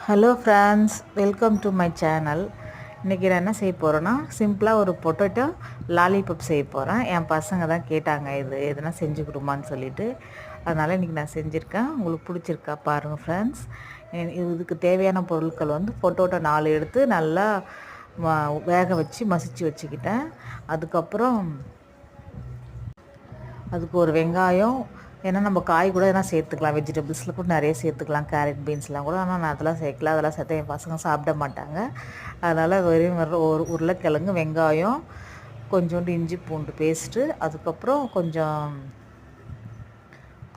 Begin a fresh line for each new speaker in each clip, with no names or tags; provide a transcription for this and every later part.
Hello friends, welcome to my channel. இன்றைக்கி நான் என்ன செய்ய போகிறேன்னா, சிம்பிளாக ஒரு பொட்டேட்டோ லாலிபப் செய்ய போகிறேன். என் பசங்க தான் கேட்டாங்க இது எதுனா செஞ்சு கொடுமான்னு சொல்லிட்டு, அதனால் இன்றைக்கி நான் செஞ்சுருக்கேன். உங்களுக்கு பிடிச்சிருக்கா பாருங்கள் ஃப்ரெண்ட்ஸ். இதுக்கு தேவையான பொருட்கள் வந்து பொட்டேட்டோ 4 எடுத்து நல்லா வேக வச்சு மசிச்சு வச்சுக்கிட்டேன். அதுக்கப்புறம் அதுக்கு ஒரு வெங்காயம், ஏன்னா நம்ம காய் கூட எதனா சேர்த்துக்கலாம், வெஜிடபிள்ஸில் கூட நிறைய சேர்த்துக்கலாம், கேரட் பீன்ஸ்லாம் கூட. ஆனால் நான் அதெல்லாம் சேர்க்கல, அதெல்லாம் சேர்த்து என் பசங்க சாப்பிட மாட்டாங்க. அதனால் வெறும் ஒரு உருளைக்கிழங்கு, வெங்காயம், கொஞ்சோண்டு இஞ்சி பூண்டு பேஸ்ட்டு, அதுக்கப்புறம் கொஞ்சம்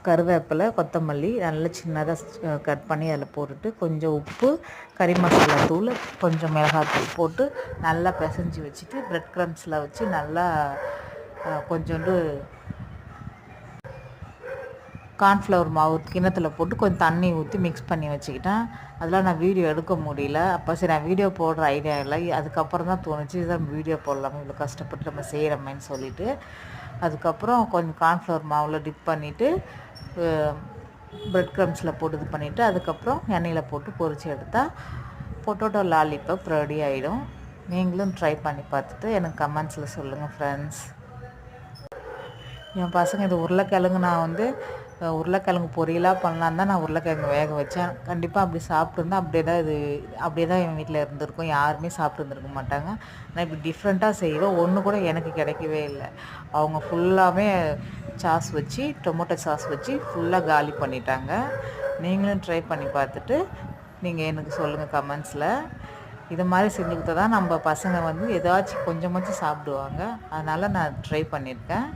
கருவேப்பிலை, கொத்தமல்லி நல்லா சின்னதாக கட் பண்ணி அதில் போட்டுட்டு, கொஞ்சம் உப்பு, கறி மசாலா தூள், கொஞ்சம் மிளகாத்தூள் போட்டு நல்லா பிசைஞ்சு வச்சுட்டு ப்ரெட் க்ரம்ஸில் வச்சு நல்லா கொஞ்சோண்டு கார்ன்ஃப்ளவர் மாவு கிண்ணத்தில் போட்டு கொஞ்சம் தண்ணி ஊற்றி மிக்ஸ் பண்ணி வச்சுக்கிட்டேன். அதெல்லாம் நான் வீடியோ எடுக்க முடியல. அப்போ சரி நான் வீடியோ போடுற ஐடியா இல்லை. அதுக்கப்புறம் தான் தோணுச்சு இதான் வீடியோ போடலாமா, இவ்வளோ கஷ்டப்பட்டு நம்ம செய்கிறோமேன்னு சொல்லிவிட்டு. அதுக்கப்புறம் கொஞ்சம் கார்ன்ஃப்ளவர் மாவில் டிப் பண்ணிவிட்டு ப்ரெட் க்ரம்ஸில் போட்டு இது பண்ணிவிட்டு, அதுக்கப்புறம் எண்ணெயில் போட்டு பொரித்து எடுத்தால் பொட்டேட்டோ லாலிபப் ரெடி ஆகிடும். நீங்களும் ட்ரை பண்ணி பார்த்துட்டு எனக்கு கமெண்ட்ஸில் சொல்லுங்கள் ஃப்ரெண்ட்ஸ். என் பசங்க இது உருளைக்கிழங்கு நான் வந்து உருளைக்கிழங்கு பொரியலாக பண்ணலான்னு தான் நான் உருளைக்கிழங்கு வேக வச்சேன். கண்டிப்பாக அப்படி சாப்பிட்ருந்தா அப்படியே தான் என் வீட்டில் இருந்திருக்கும். யாருமே சாப்பிட்டு இருந்திருக்க மாட்டாங்க. நான் இப்படி டிஃப்ரெண்ட்டாக செய்வேன். ஒன்று கூட எனக்கு கிடைக்கவே இல்லை. அவங்க ஃபுல்லாகவே சாஸ் வச்சு, டொமேட்டோ சாஸ் வச்சு ஃபுல்லாக காலி பண்ணிட்டாங்க. நீங்களும் ட்ரை பண்ணி பார்த்துட்டு நீங்கள் எனக்கு சொல்லுங்கள் கமெண்ட்ஸில். இது மாதிரி செஞ்சு கொடுத்தா தான் நம்ம பசங்க வந்து ஏதாச்சும் கொஞ்சமாச்சும் சாப்பிடுவாங்க. அதனால் நான் ட்ரை பண்ணியிருக்கேன்.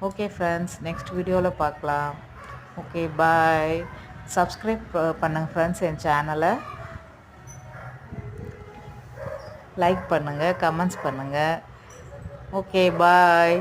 ஓகே ஃப்ரெண்ட்ஸ், நெக்ஸ்ட் வீடியோவில் பார்க்கலாம். ஓகே, பாய். சப்ஸ்கிரைப் பண்ணுங்கள் ஃப்ரெண்ட்ஸ், என் சேனலை லைக் பண்ணுங்கள், கமெண்ட்ஸ் பண்ணுங்கள். ஓகே, பாய்.